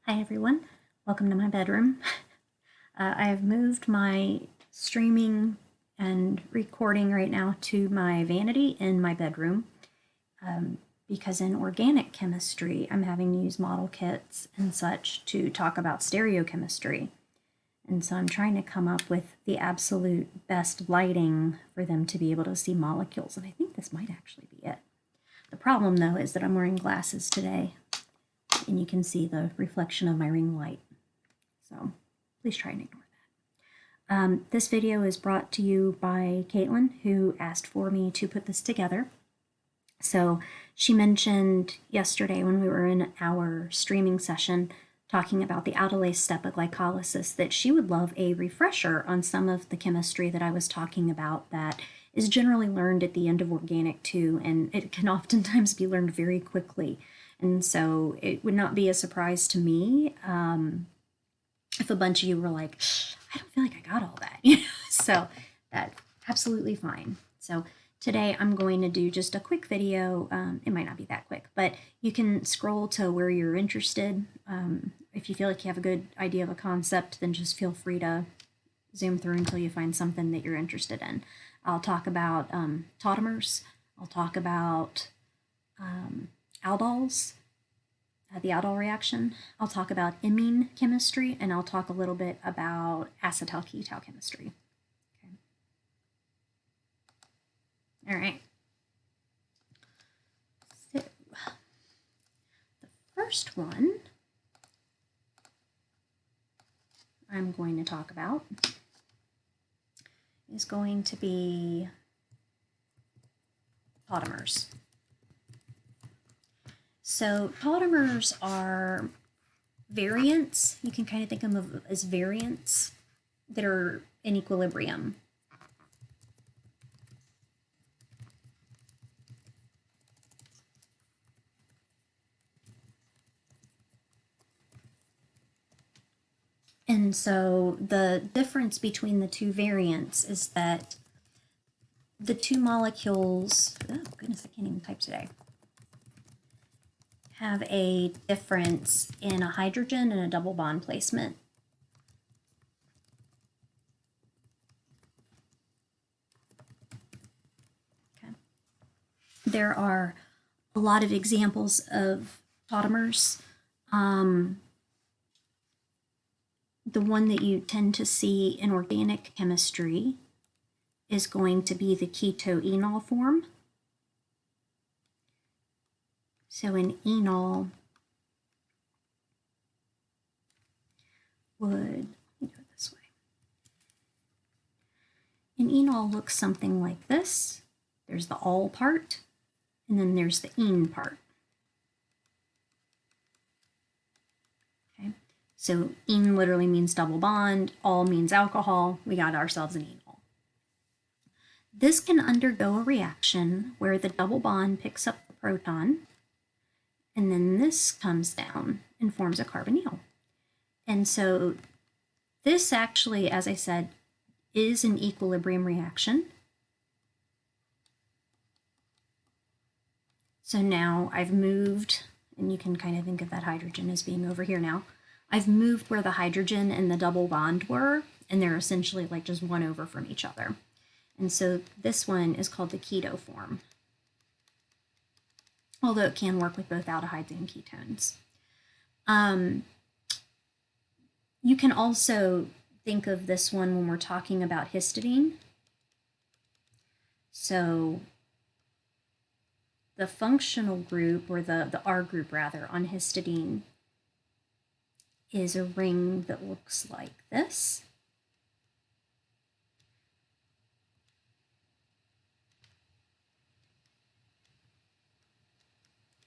Hi everyone, welcome to my bedroom. I have moved my streaming and recording right now to my vanity in my bedroom because in organic chemistry I'm having to use model kits and such to talk about stereochemistry. And so I'm trying to come up with the absolute best lighting for them to be able to see molecules, and I think this might actually be it. The problem though is that I'm wearing glasses today and you can see the reflection of my ring light. So please try and ignore that. This video is brought to you by Caitlin, who asked for me to put this together. So she mentioned yesterday when we were in our streaming session talking about the aldolase step of glycolysis that she would love a refresher on some of the chemistry that I was talking about that is generally learned at the end of Organic 2, and it can oftentimes be learned very quickly. And so it would not be a surprise to me if a bunch of you were like, I don't feel like I got all that. So that's absolutely fine. So today I'm going to do just a quick video. It might not be that quick, but you can scroll to where you're interested. If you feel like you have a good idea of a concept, then just feel free to zoom through until you find something that you're interested in. I'll talk about tautomers. I'll talk about aldols, the aldol reaction. I'll talk about imine chemistry, and I'll talk a little bit about acetyl-ketal chemistry. Okay. All right. So the first one I'm going to talk about is going to be tautomers. So tautomers are variants. You can kind of think of them as variants that are in equilibrium. And so the difference between the two variants is that the two molecules, oh goodness, I can't even type today, have a difference in a hydrogen and a double bond placement. Okay. There are a lot of examples of tautomers. The one that you tend to see in organic chemistry is going to be the keto-enol form. So an enol would, let me do it this way. An enol looks something like this. There's the ol part, and then there's the ene part. Okay, so ene literally means double bond, ol means alcohol. We got ourselves an enol. This can undergo a reaction where the double bond picks up the proton, and then this comes down and forms a carbonyl. And so this actually, as I said, is an equilibrium reaction. So now I've moved, and you can kind of think of that hydrogen as being over here now. I've moved where the hydrogen and the double bond were, and they're essentially like just one over from each other. And so this one is called the keto form, although it can work with both aldehydes and ketones. You can also think of this one when we're talking about histidine. So the functional group, or the R group rather, on histidine is a ring that looks like this.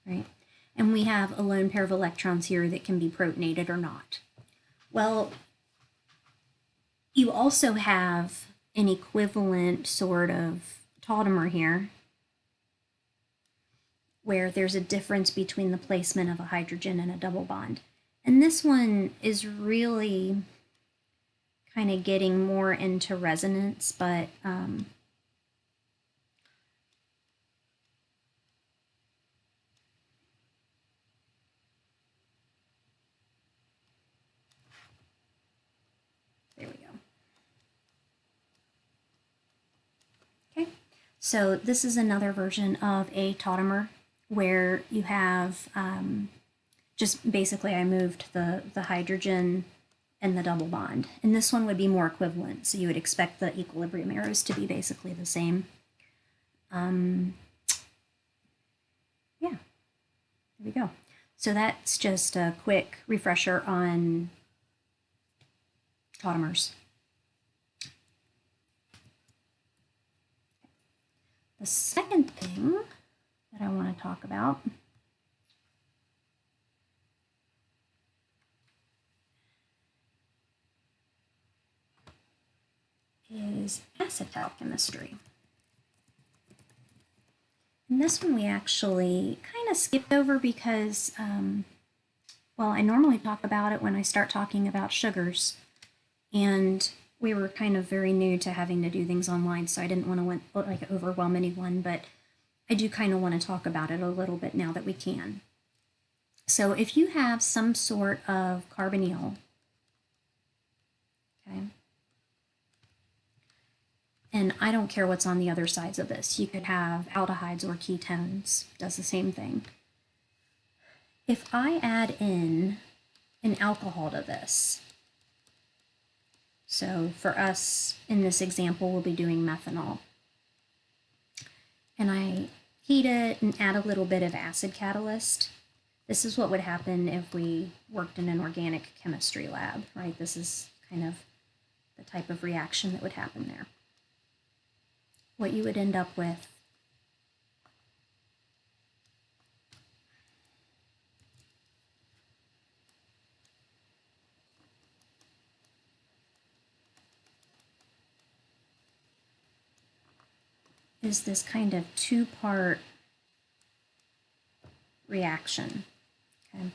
Right? And we have a lone pair of electrons here that can be protonated or not. Well, you also have an equivalent sort of tautomer here where there's a difference between the placement of a hydrogen and a double bond. And this one is really kind of getting more into resonance, but So this is another version of a tautomer where you have just basically I moved the hydrogen and the double bond. And this one would be more equivalent. So you would expect the equilibrium arrows to be basically the same. Yeah, there we go. So that's just a quick refresher on tautomers. The second thing that I want to talk about is acetal chemistry. And this one we actually kind of skipped over because, well, I normally talk about it when I start talking about sugars. And we were kind of very new to having to do things online, so I didn't want to overwhelm anyone, but I do kind of want to talk about it a little bit now that we can. So if you have some sort of carbonyl, okay, and I don't care what's on the other sides of this. You could have aldehydes or ketones, does the same thing. If I add in an alcohol to this, so for us in this example, we'll be doing methanol, and I heat it and add a little bit of acid catalyst. This is what would happen if we worked in an organic chemistry lab, right? This is kind of the type of reaction that would happen there. What you would end up with is this kind of two-part reaction, okay?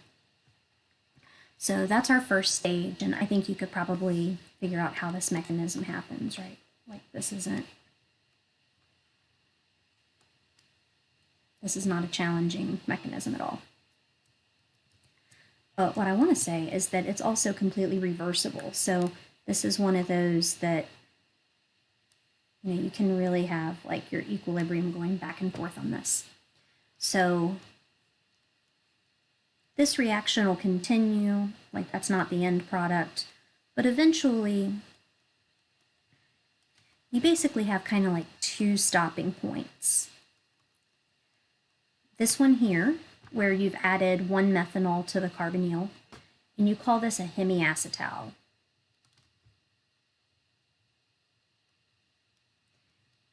So that's our first stage, and I think you could probably figure out how this mechanism happens, right? Like this is not a challenging mechanism at all. But what I want to say is that it's also completely reversible. So this is one of those that, you know, you can really have like your equilibrium going back and forth on this. So this reaction will continue, like that's not the end product, but eventually you basically have kind of like two stopping points. This one here, where you've added one methanol to the carbonyl, and you call this a hemiacetal.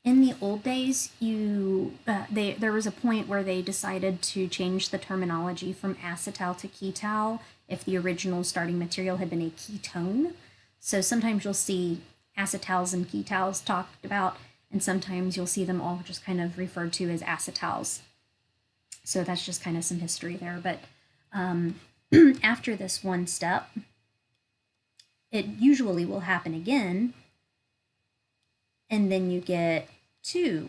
In the old days, there was a point where they decided to change the terminology from acetal to ketal if the original starting material had been a ketone. So sometimes you'll see acetals and ketals talked about, and sometimes you'll see them all just kind of referred to as acetals. So that's just kind of some history there. But after this one step, it usually will happen again, and then you get two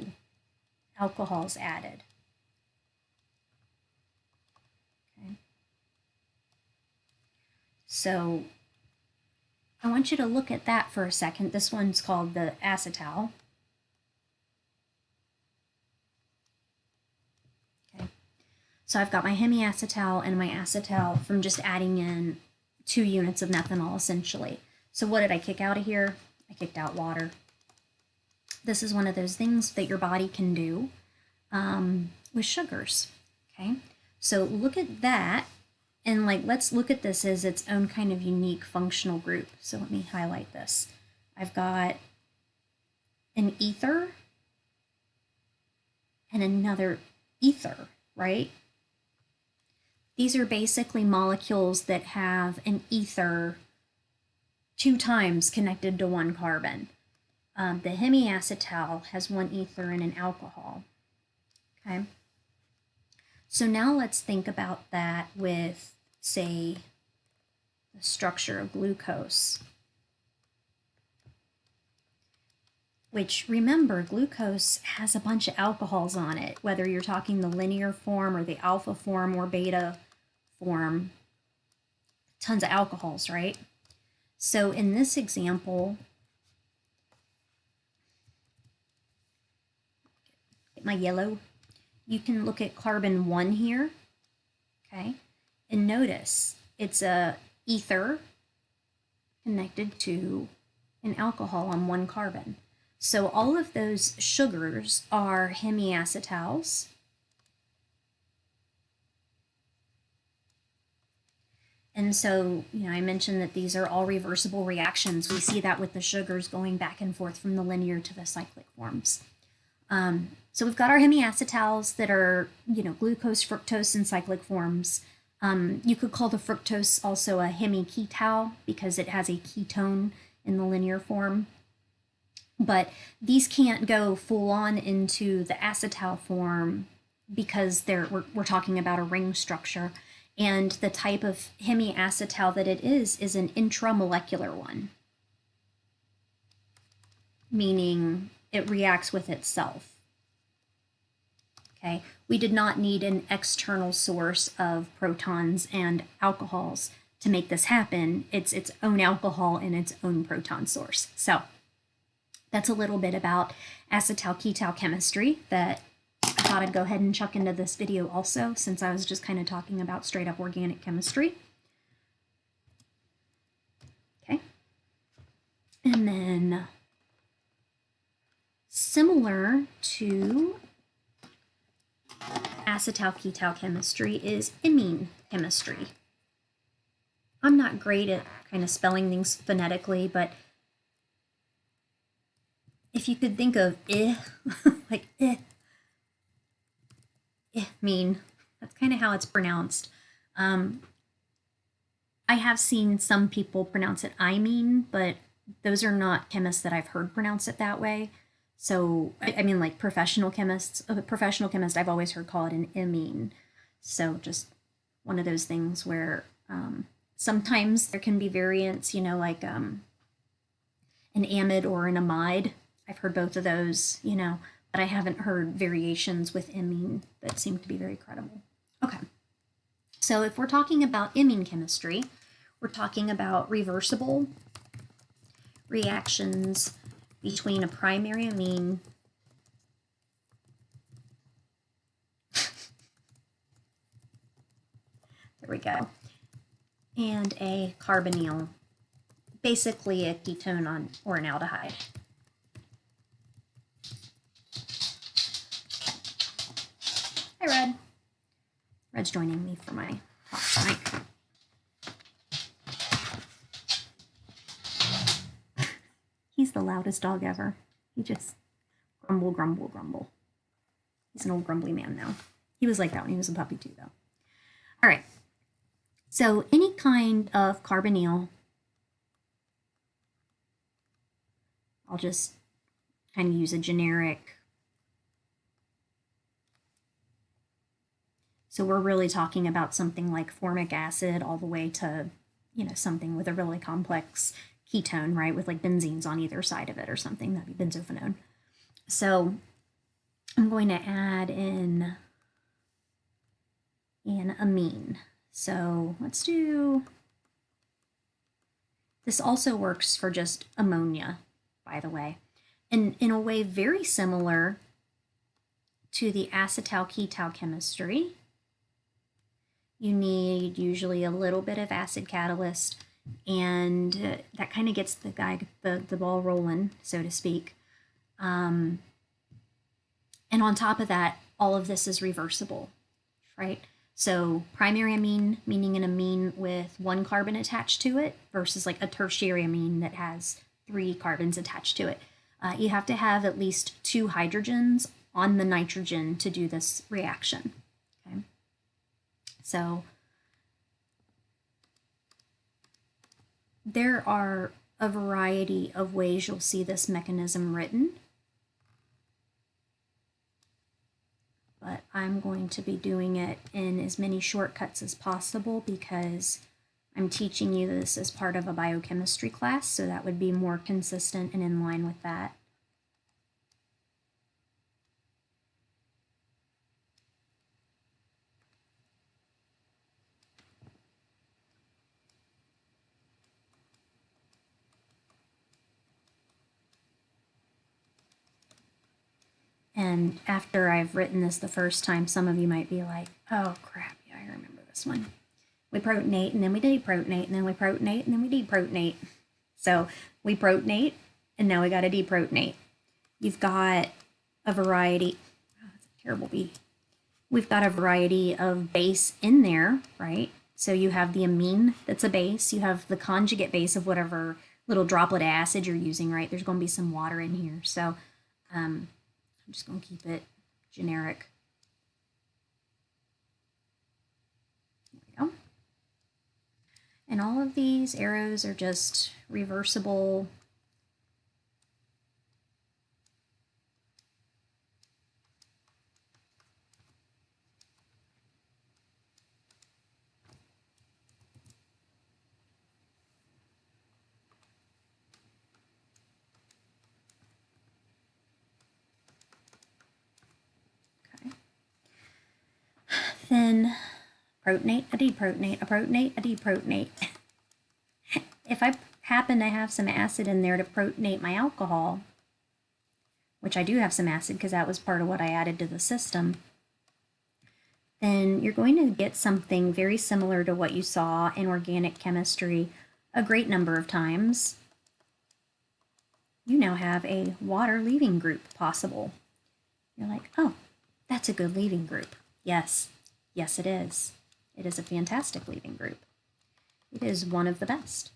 alcohols added. Okay. So I want you to look at that for a second. This one's called the acetal. Okay. So I've got my hemiacetal and my acetal from just adding in 2 units of methanol, essentially. So what did I kick out of here? I kicked out water. This is one of those things that your body can do with sugars, okay? So look at that, and like let's look at this as its own kind of unique functional group. So let me highlight this. I've got an ether and another ether, right? These are basically molecules that have an ether 2 times connected to one carbon. The hemiacetal has 1 ether and an alcohol. Okay. So now let's think about that with, say, the structure of glucose. Which, remember, glucose has a bunch of alcohols on it, whether you're talking the linear form or the alpha form or beta form. Tons of alcohols, right? So in this example, get my yellow. You can look at carbon 1 here, okay? And notice it's a ether connected to an alcohol on one carbon. So all of those sugars are hemiacetals. And so, I mentioned that these are all reversible reactions. We see that with the sugars going back and forth from the linear to the cyclic forms. So we've got our hemiacetals that are, glucose, fructose, and cyclic forms. You could call the fructose also a hemiketal because it has a ketone in the linear form. But these can't go full on into the acetal form because we're talking about a ring structure. And the type of hemiacetal that it is an intramolecular one, meaning it reacts with itself. Okay, we did not need an external source of protons and alcohols to make this happen. It's its own alcohol and its own proton source. So that's a little bit about acetal-ketal chemistry that I thought I'd go ahead and chuck into this video also, since I was just kind of talking about straight up organic chemistry. Okay. And then similar to acetal-ketal chemistry is imine chemistry. I'm not great at kind of spelling things phonetically, but if you could think of like mean, that's kind of how it's pronounced. I have seen some people pronounce it imine, but those are not chemists that I've heard pronounce it that way. So, I mean, like professional chemists, a professional chemist I've always heard call it an imine. So just one of those things where sometimes there can be variants, like an amide or an amide. I've heard both of those, but I haven't heard variations with imine that seem to be very credible. Okay, so if we're talking about imine chemistry, we're talking about reversible reactions between a primary amine there we go, and a carbonyl, basically a ketone or an aldehyde. Hi, Red. Red's joining me for my talk tonight. He's the loudest dog ever. He just grumble, grumble, grumble. He's an old grumbly man now. He was like that when he was a puppy too, though. All right. So any kind of carbonyl, I'll just kind of use a generic. So we're really talking about something like formic acid all the way to, something with a really complex ketone, right? With like benzenes on either side of it or something. That'd be benzophenone. So I'm going to add in an amine. So let's do, this also works for just ammonia, by the way. And in a way very similar to the acetal-ketal chemistry, you need usually a little bit of acid catalyst, and that kind of gets the ball rolling, so to speak. And on top of that, all of this is reversible, right? So primary amine, meaning an amine with one carbon attached to it, versus like a tertiary amine that has 3 carbons attached to it. You have to have at least 2 hydrogens on the nitrogen to do this reaction. Okay. So there are a variety of ways you'll see this mechanism written, but I'm going to be doing it in as many shortcuts as possible because I'm teaching you this as part of a biochemistry class, so that would be more consistent and in line with that. And after I've written this the first time, some of you might be like, oh crap, yeah, I remember this one. We protonate and then we deprotonate and then we protonate and then we deprotonate. So we protonate and now we got to deprotonate. You've got a variety, oh, that's a terrible B. We've got a variety of base in there, right? So you have the amine that's a base, you have the conjugate base of whatever little droplet of acid you're using, right? There's going to be some water in here. So I'm just going to keep it generic. There we go. And all of these arrows are just reversible. Okay. Then protonate, a deprotonate, a protonate, a deprotonate. If I happen to have some acid in there to protonate my alcohol, which I do have some acid because that was part of what I added to the system, then you're going to get something very similar to what you saw in organic chemistry a great number of times. You now have a water leaving group possible. You're like, oh, that's a good leaving group. Yes, yes it is. It is a fantastic leaving group. It is one of the best.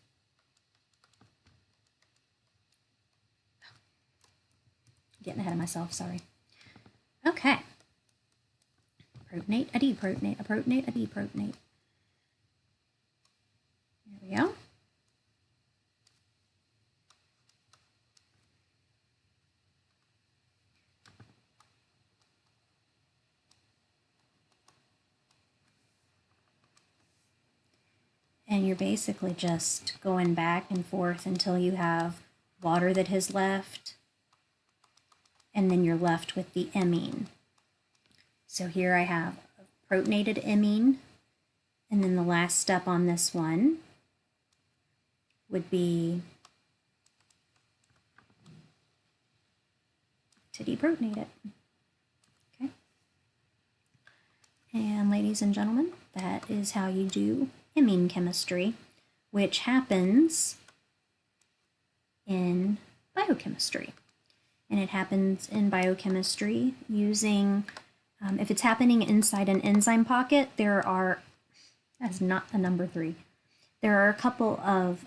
Getting ahead of myself, sorry. Okay. Protonate, a deprotonate, a protonate, a deprotonate. There we go. And you're basically just going back and forth until you have water that has left, and then you're left with the amine. So here I have protonated amine, and then the last step on this one would be to deprotonate it. Okay. And ladies and gentlemen, that is how you do amine chemistry, which happens in biochemistry. And it happens in biochemistry using, if it's happening inside an enzyme pocket, there are, that's not a number 3, there are a couple of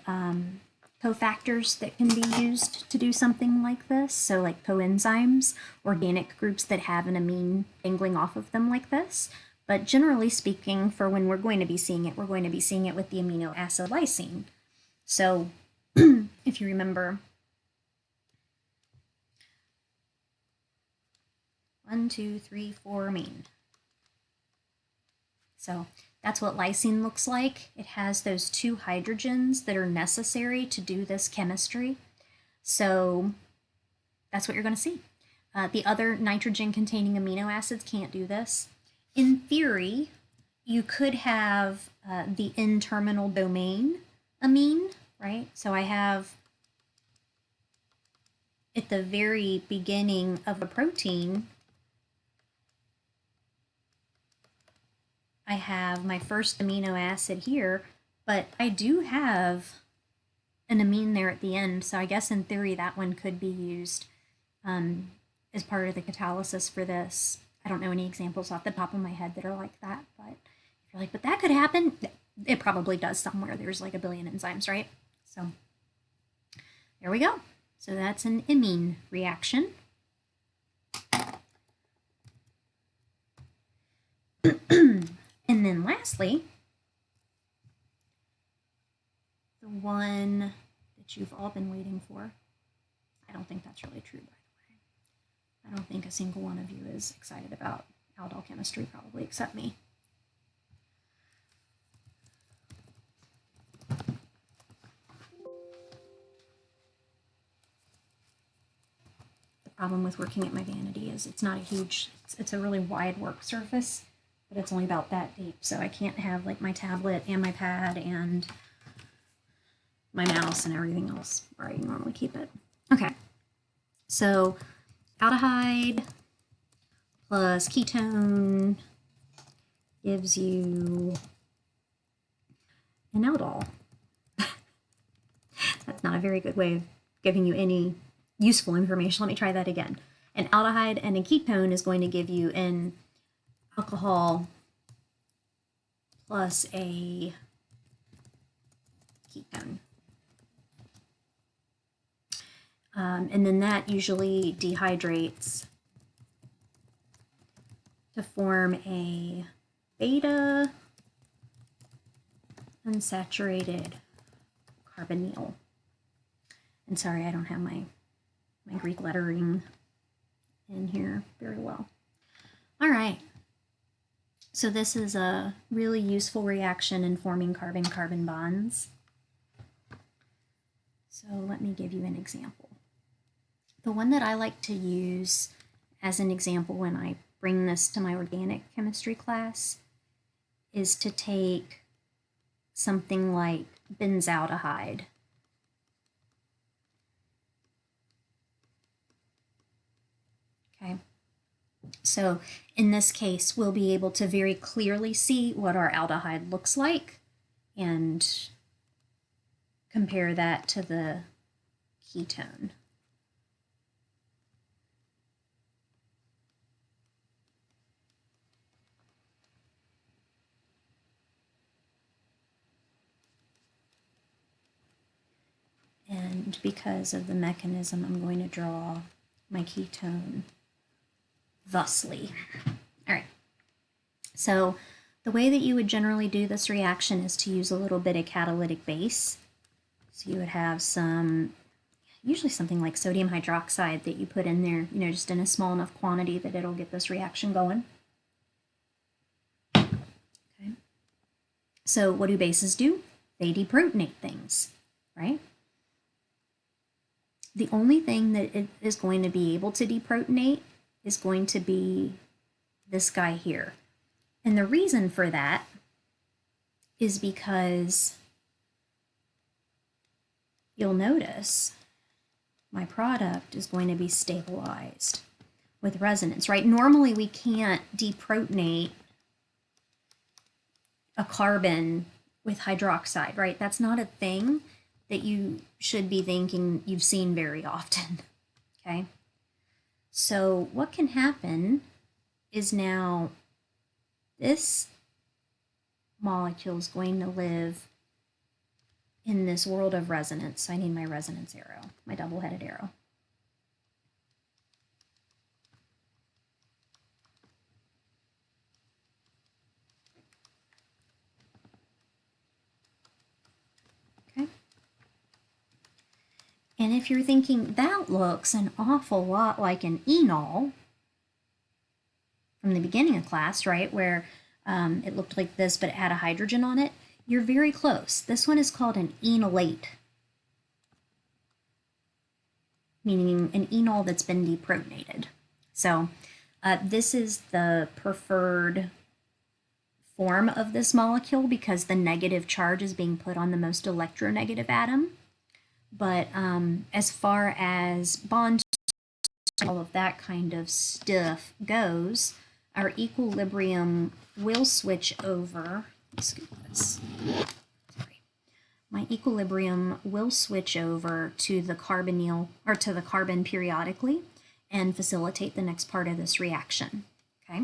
cofactors that can be used to do something like this. So like coenzymes, organic groups that have an amine dangling off of them like this. But generally speaking, for when we're going to be seeing it, we're going to be seeing it with the amino acid lysine. So if you remember, 1, 2, 3, 4 amine. So that's what lysine looks like. It has those 2 hydrogens that are necessary to do this chemistry. So that's what you're going to see. The other nitrogen-containing amino acids can't do this. In theory, you could have the N-terminal domain amine, right? So I have at the very beginning of a protein, I have my first amino acid here, but I do have an amine there at the end. So I guess in theory that one could be used as part of the catalysis for this. I don't know any examples off the top of my head that are like that, but if you're like, but that could happen, it probably does somewhere. There's like a billion enzymes, right? So there we go. So that's an amine reaction. And then lastly, the one that you've all been waiting for. I don't think that's really true, by the way. I don't think a single one of you is excited about aldol chemistry, probably, except me. The problem with working at my vanity is it's not a huge, it's a really wide work surface, but it's only about that deep, so I can't have like my tablet and my pad and my mouse and everything else where I normally keep it. Okay, so aldehyde plus ketone gives you an aldol. That's not a very good way of giving you any useful information. Let me try that again. An aldehyde and a ketone is going to give you an alcohol plus a ketone. And then that usually dehydrates to form a beta unsaturated carbonyl. And sorry, I don't have my Greek lettering in here very well. All right. So this is a really useful reaction in forming carbon-carbon bonds. So let me give you an example. The one that I like to use as an example when I bring this to my organic chemistry class is to take something like benzaldehyde. Okay, so in this case, we'll be able to very clearly see what our aldehyde looks like and compare that to the ketone. And because of the mechanism, I'm going to draw my ketone thusly. All right. So the way that you would generally do this reaction is to use a little bit of catalytic base. So you would have usually something like sodium hydroxide that you put in there, just in a small enough quantity that it'll get this reaction going. Okay. So what do bases do? They deprotonate things, right? The only thing that it is going to be able to deprotonate is going to be this guy here. And the reason for that is because you'll notice my product is going to be stabilized with resonance, right? Normally we can't deprotonate a carbon with hydroxide, right? That's not a thing that you should be thinking you've seen very often, okay? So what can happen is now this molecule is going to live in this world of resonance. So I need my resonance arrow, my double-headed arrow. And if you're thinking, that looks an awful lot like an enol from the beginning of class, right, where it looked like this, but it had a hydrogen on it, you're very close. This one is called an enolate, meaning an enol that's been deprotonated. So this is the preferred form of this molecule because the negative charge is being put on the most electronegative atom. But as far as bond, all of that kind of stuff goes, our equilibrium will switch over. Excuse this. Sorry. My equilibrium will switch over to the carbonyl, or to the carbon periodically, and facilitate the next part of this reaction. Okay.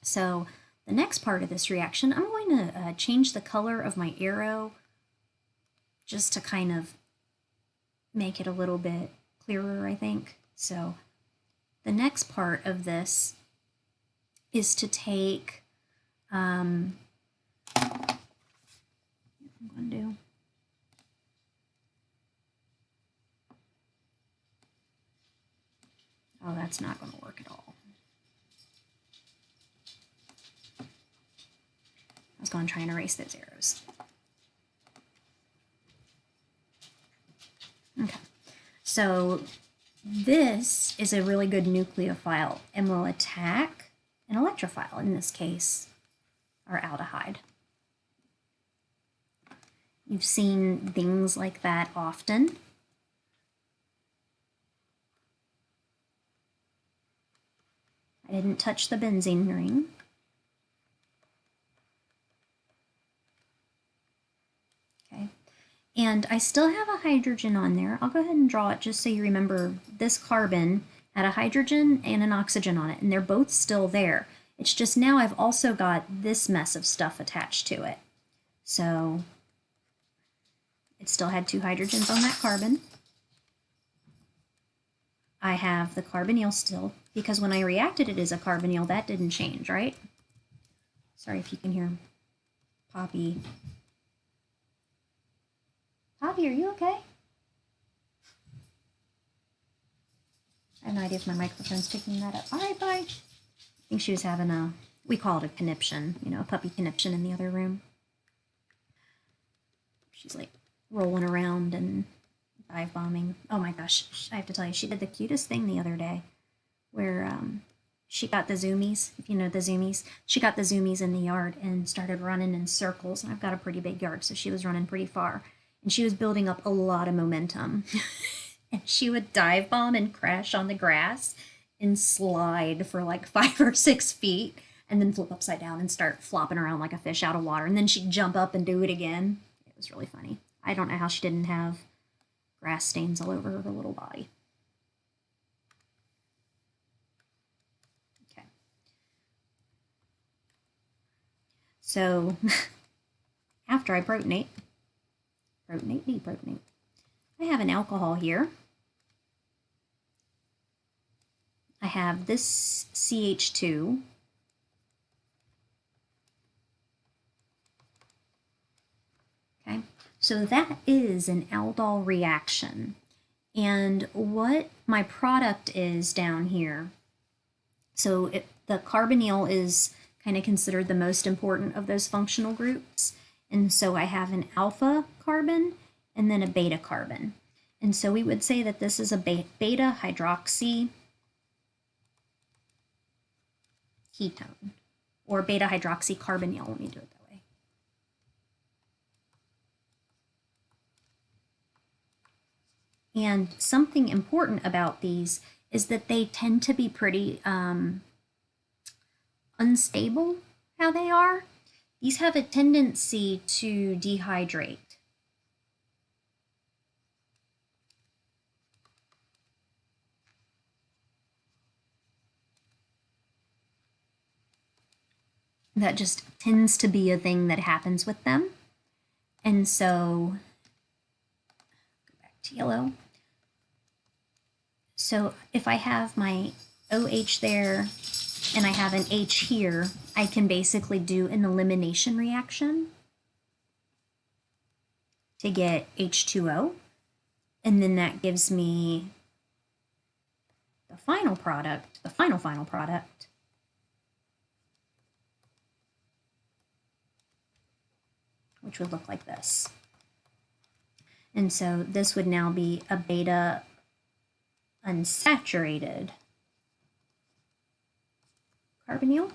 So the next part of this reaction, I'm going to change the color of my arrow just to kind of make it a little bit clearer, I think. So the next part of this is to take, I'm going to do, oh, that's not going to work at all. I was going to try and erase those arrows. Okay, so this is a really good nucleophile and will attack an electrophile, in this case, our aldehyde. You've seen things like that often. I didn't touch the benzene ring. Okay, and I still have a hydrogen on there. I'll go ahead and draw it just so you remember this carbon had a hydrogen and an oxygen on it, and they're both still there. It's just now I've also got this mess of stuff attached to it. So it still had 2 hydrogens on that carbon. I have the carbonyl still, because when I reacted it as a carbonyl, that didn't change, right? Sorry if you can hear Poppy. Poppy, are you okay? I have no idea if my microphone's picking that up. All right, bye. I think she was having a, we call it a conniption, you know, a puppy conniption in the other room. She's like rolling around and dive bombing. Oh my gosh, I have to tell you, she did the cutest thing the other day where she got the zoomies, if you know the zoomies. She got the zoomies in the yard and started running in circles. And I've got a pretty big yard, so she was running pretty far. And she was building up a lot of momentum. And she would dive bomb and crash on the grass and slide for like 5 or 6 feet and then flip upside down and start flopping around like a fish out of water. And then she'd jump up and do it again. It was really funny. I don't know how she didn't have grass stains all over her little body. Okay. So after I deprotonate, I have an alcohol here. I have this CH2. Okay, so that is an aldol reaction. And what my product is down here, so the carbonyl is kind of considered the most important of those functional groups. And so I have an alpha carbon and then a beta carbon. And so we would say that this is a beta hydroxy ketone, or beta hydroxy carbonyl. Let me do it that way. And something important about these is that they tend to be pretty unstable how they are. These have a tendency to dehydrate. That just tends to be a thing that happens with them. And so, go back to yellow. So if I have my OH there and I have an H here, I can basically do an elimination reaction to get H2O. And then that gives me the final product, the final product, which would look like this. And so this would now be a beta unsaturated carbonyl.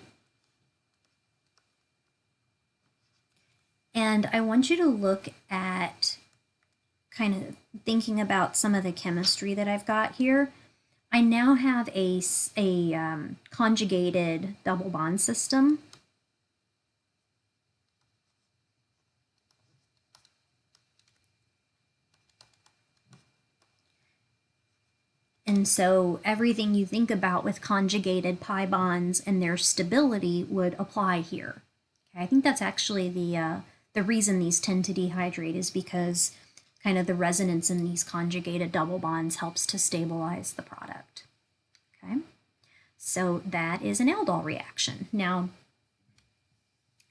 And I want you to look at kind of thinking about some of the chemistry that I've got here. I now have a conjugated double bond system. And so everything you think about with conjugated pi bonds and their stability would apply here. Okay, I think that's actually the reason these tend to dehydrate is because kind of the resonance in these conjugated double bonds helps to stabilize the product. Okay, so that is an aldol reaction. Now,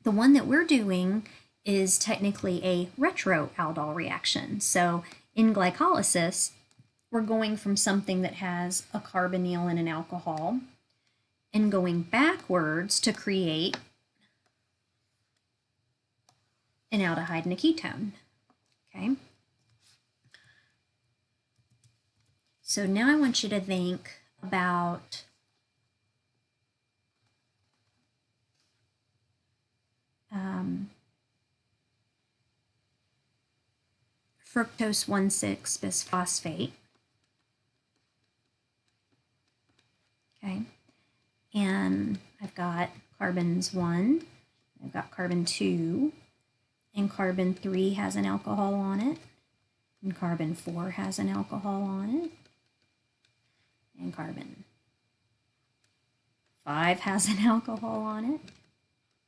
the one that we're doing is technically a retroaldol reaction. So in glycolysis, we're going from something that has a carbonyl and an alcohol and going backwards to create an aldehyde and a ketone. Okay. So now I want you to think about fructose 1,6 bisphosphate. Okay, and got carbons 1, I've got carbon 2, and carbon 3 has an alcohol on it, and carbon 4 has an alcohol on it, and carbon 5 has an alcohol on it,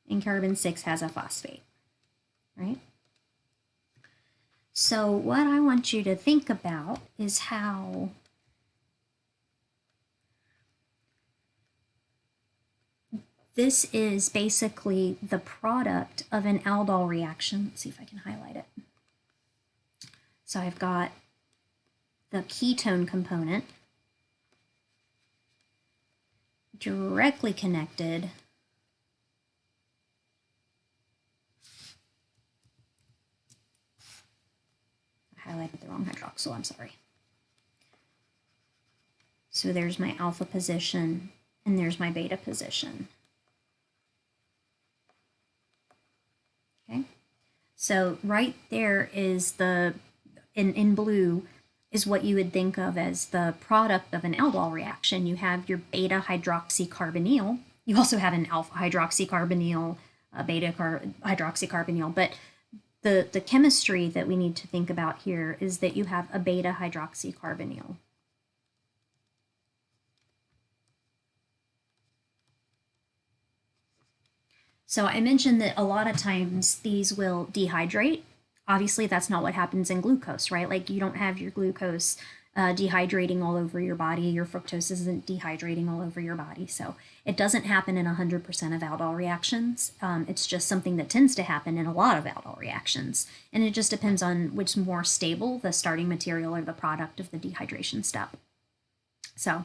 and carbon 6 has a phosphate, right? So what I want you to think about is how this is basically the product of an aldol reaction. Let's see if I can highlight it. So I've got the ketone component directly connected I highlighted the wrong hydroxyl, I'm sorry. So there's my alpha position and there's my beta position. Okay, so right there is the, in blue, is what you would think of as the product of an aldol reaction. You have your beta hydroxycarbonyl. You also have an alpha hydroxycarbonyl, beta hydroxycarbonyl, but the chemistry that we need to think about here is that you have a beta hydroxycarbonyl. So I mentioned that a lot of times these will dehydrate. Obviously, that's not what happens in glucose, right? Like you don't have your glucose dehydrating all over your body. Your fructose isn't dehydrating all over your body. So it doesn't happen in 100% of aldol reactions. It's just something that tends to happen in a lot of aldol reactions. And it just depends on which more stable, the starting material or the product of the dehydration step. So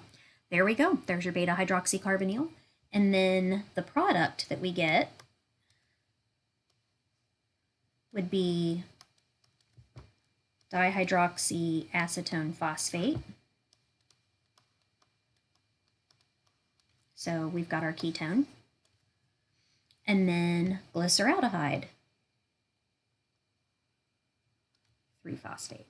there we go. There's your beta hydroxycarbonyl. And then the product that we get would be dihydroxyacetone phosphate. So we've got our ketone. And then glyceraldehyde, 3-phosphate.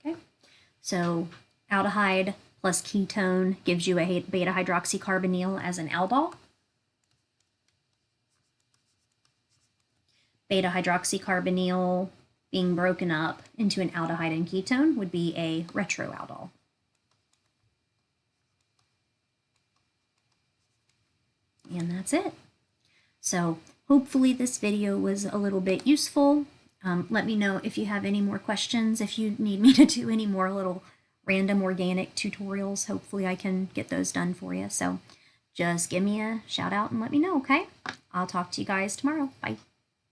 Okay, so aldehyde plus ketone gives you a beta hydroxycarbonyl as an aldol. Beta hydroxycarbonyl being broken up into an aldehyde and ketone would be a retroaldol. And that's it. So hopefully this video was a little bit useful. Let me know if you have any more questions, if you need me to do any more little random organic tutorials. Hopefully I can get those done for you. So just give me a shout out and let me know, okay? I'll talk to you guys tomorrow. Bye.